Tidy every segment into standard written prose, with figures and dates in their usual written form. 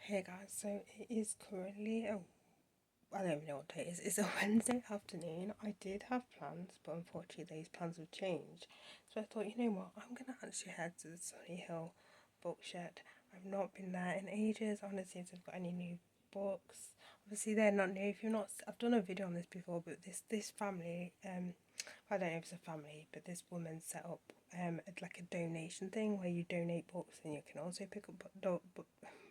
Hey guys, so it is currently I don't even know what day it is. It's a Wednesday afternoon. I did have plans, but unfortunately these plans have changed. So I thought, you know what, I'm gonna actually head to the Sunnyhill bookshed. I've not been there in ages. I want to see if they've got any new books. Obviously they're not new. If you're not, I've done a video on this before, but this family, I don't know if it's a family, but this woman set up like a donation thing where you donate books and you can also pick up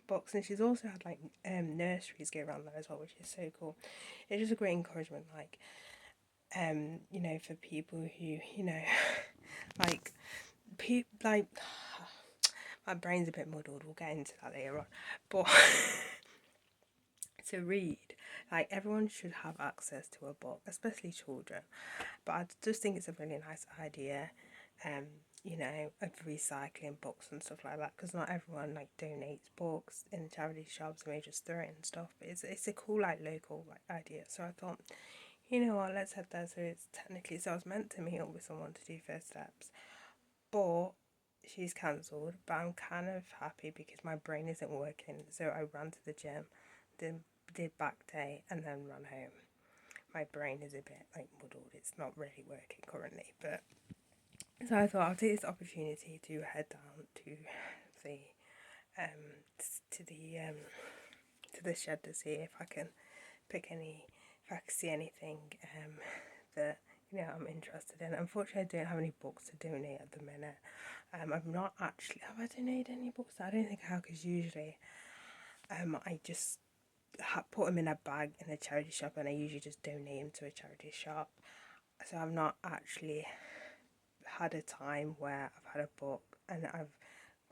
books, and she's also had like nurseries go around there as well, which is so cool. It's just a great encouragement, like for people who like like my brain's a bit muddled. We'll get into that later on, but to read, like everyone should have access to a book, especially children. But I just think it's a really nice idea, um, of recycling books and stuff like that. Because not everyone like donates books in charity shops and they just throw it and stuff. But it's a cool like local like idea. So I thought, you know what, let's head there. So it's technically I was meant to meet up with someone to do first steps, but she's cancelled. But I'm kind of happy because my brain isn't working. So I ran to the gym, did back day, and then ran home. My brain is a bit like muddled. It's not really working currently, but so I thought I'll take this opportunity to head down to the um to the um to the shed to see if I can if I can see anything that I'm interested in. Unfortunately, I don't have any books to donate at the minute. I've not actually have I donated any books? I don't think I have, because usually I just put them in a bag in a charity shop, and I usually just donate them to a charity shop. So I've not actually had a time where I've had a book and I've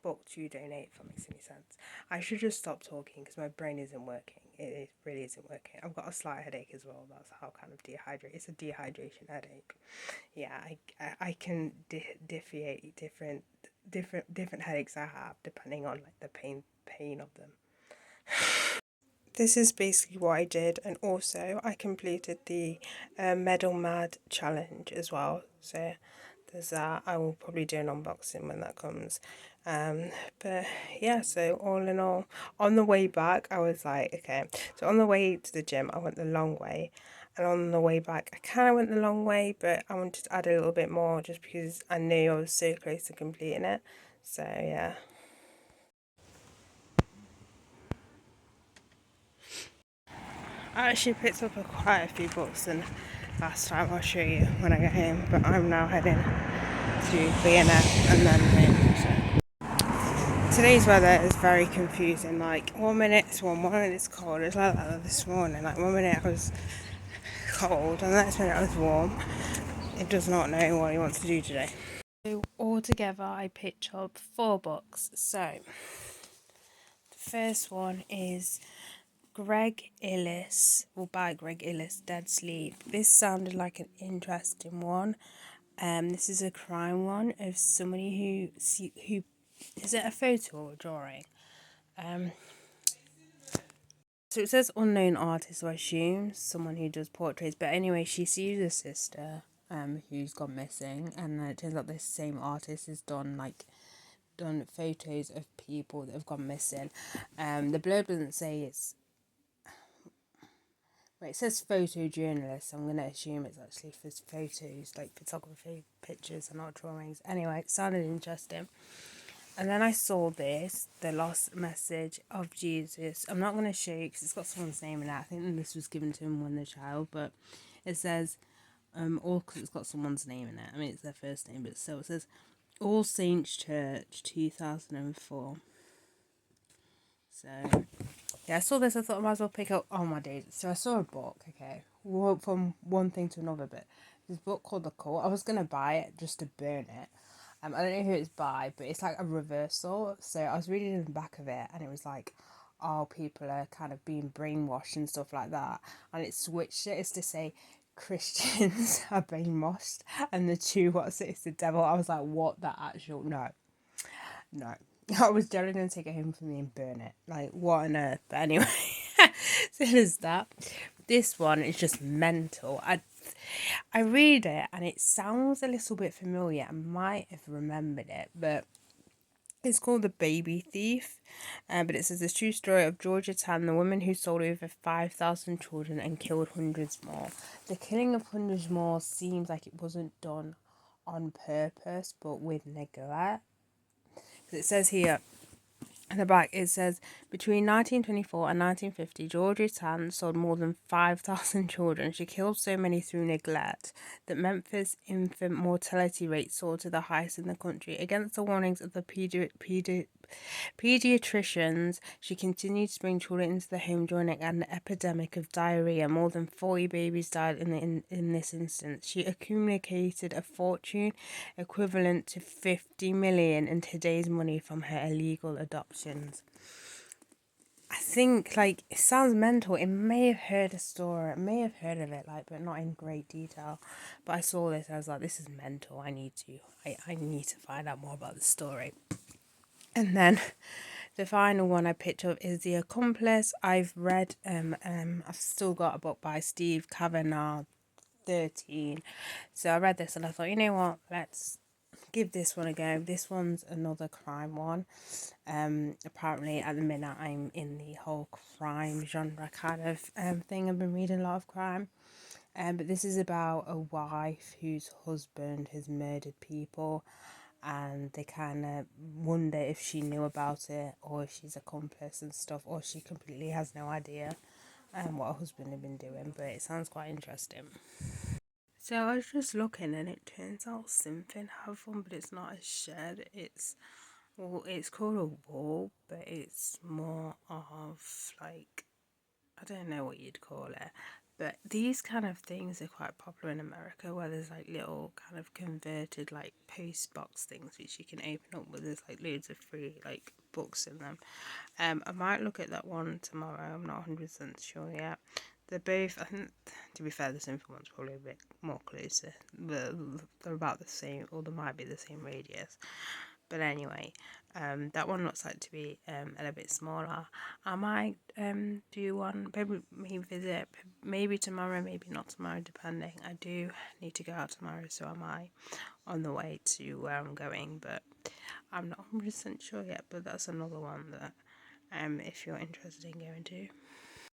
booked to donate, if that makes any sense. I should just stop talking because my brain isn't working. It really isn't working. I've got a slight headache as well. That's how kind of dehydrated. It's a dehydration headache. Yeah, I can differentiate different headaches I have depending on like the pain of them. This is basically what I did, and also I completed the Medal Mad challenge as well. So there's that. I will probably do an unboxing when that comes. But yeah, so all in all, on the way back, I was like, okay. So on the way to the gym, I went the long way, and on the way back, I kind of went the long way, but I wanted to add a little bit more just because I knew I was so close to completing it. So yeah. I actually picked up quite a few books than last time. I'll show you when I get home. But I'm now heading to B&F and then home. So today's weather is very confusing. Like 1 minute it's warm, 1 minute it's cold. It's like that this morning. Like 1 minute I was cold and the next minute I was warm. It does not know what he wants to do today. So altogether I picked up 4 books. So the first one is Greg Illis, or by Greg Illis, Dead Sleep. This sounded like an interesting one. This is a crime one of somebody who is it a photo or a drawing? So it says unknown artist, so I assume someone who does portraits. But anyway, she sees a sister who's gone missing, and then it turns out this same artist has done photos of people that have gone missing. The blurb doesn't say it's. Well, it says photojournalist, so I'm going to assume it's actually for photos, like photography, pictures, and not drawings. Anyway, it sounded interesting. And then I saw this, The Lost Message of Jesus. I'm not going to show you because it's got someone's name in it. I think this was given to him when they were a child, but it says, all because it's got someone's name in it. I mean, it's their first name, but still, it says All Saints Church, 2004. So yeah, I saw this. I thought I might as well pick up. Oh my days! So I saw a book. Okay, from one thing to another. But this book called The Cult. I was gonna buy it just to burn it. I don't know who it's by, but it's like a reversal. So I was reading the back of it, and it was like, oh, people are kind of being brainwashed and stuff like that. And it switched it as to say Christians are brainwashed, and the two what's it? It's the devil. I was like, what the actual no. I was generally going to take it home for me and burn it. Like, what on earth? But anyway, so there's that. This one is just mental. I read it and it sounds a little bit familiar. I might have remembered it, but It's called The Baby Thief, but it says the true story of Georgia Tan, the woman who sold over 5,000 children and killed hundreds more. The killing of hundreds more seems like it wasn't done on purpose, but with neglect. It says here, at the back, it says between 1924 and 1950, Georgia Tan sold more than 5,000 children. She killed so many through neglect that Memphis infant mortality rate soared to the highest in the country. Against the warnings of the pediatricians, she continued to bring children into the home during an epidemic of diarrhea. More than 40 babies died in this instance. She accumulated a fortune equivalent to 50 million in today's money from her illegal adoptions. I think, like, it sounds mental. It may have heard a story, I may have heard of it, like, but not in great detail. But I saw this, I was like, this is mental. I need to find out more about the story. And then the final one I picked up is The Accomplice. I've read I've still got a book by Steve Kavanagh, 13. So I read this and I thought, you know what, let's give this one a go. This one's another crime one. Apparently at the minute I'm in the whole crime genre kind of thing. I've been reading a lot of crime. But this is about a wife whose husband has murdered people, and they kind of wonder if she knew about it or if she's accomplice and stuff, or she completely has no idea what her husband had been doing. But it sounds quite interesting. So I was just looking, and it turns out Simfin have one, but it's not a shed. It's called a wall, but it's more of like, I don't know what you'd call it, but these kind of things are quite popular in America, where there's like little kind of converted like post box things which you can open up, where there's like loads of free like books in them. I might look at that one tomorrow. I'm not 100% sure yet. They're both, I think, to be fair, the simple one's probably a bit more closer. They're about the same, or they might be the same radius. But anyway, that one looks like to be a little bit smaller. I might do one, maybe visit, maybe tomorrow, maybe not tomorrow, depending. I do need to go out tomorrow, so I might on the way to where I'm going, but I'm not 100% sure yet. But that's another one that if you're interested in going to.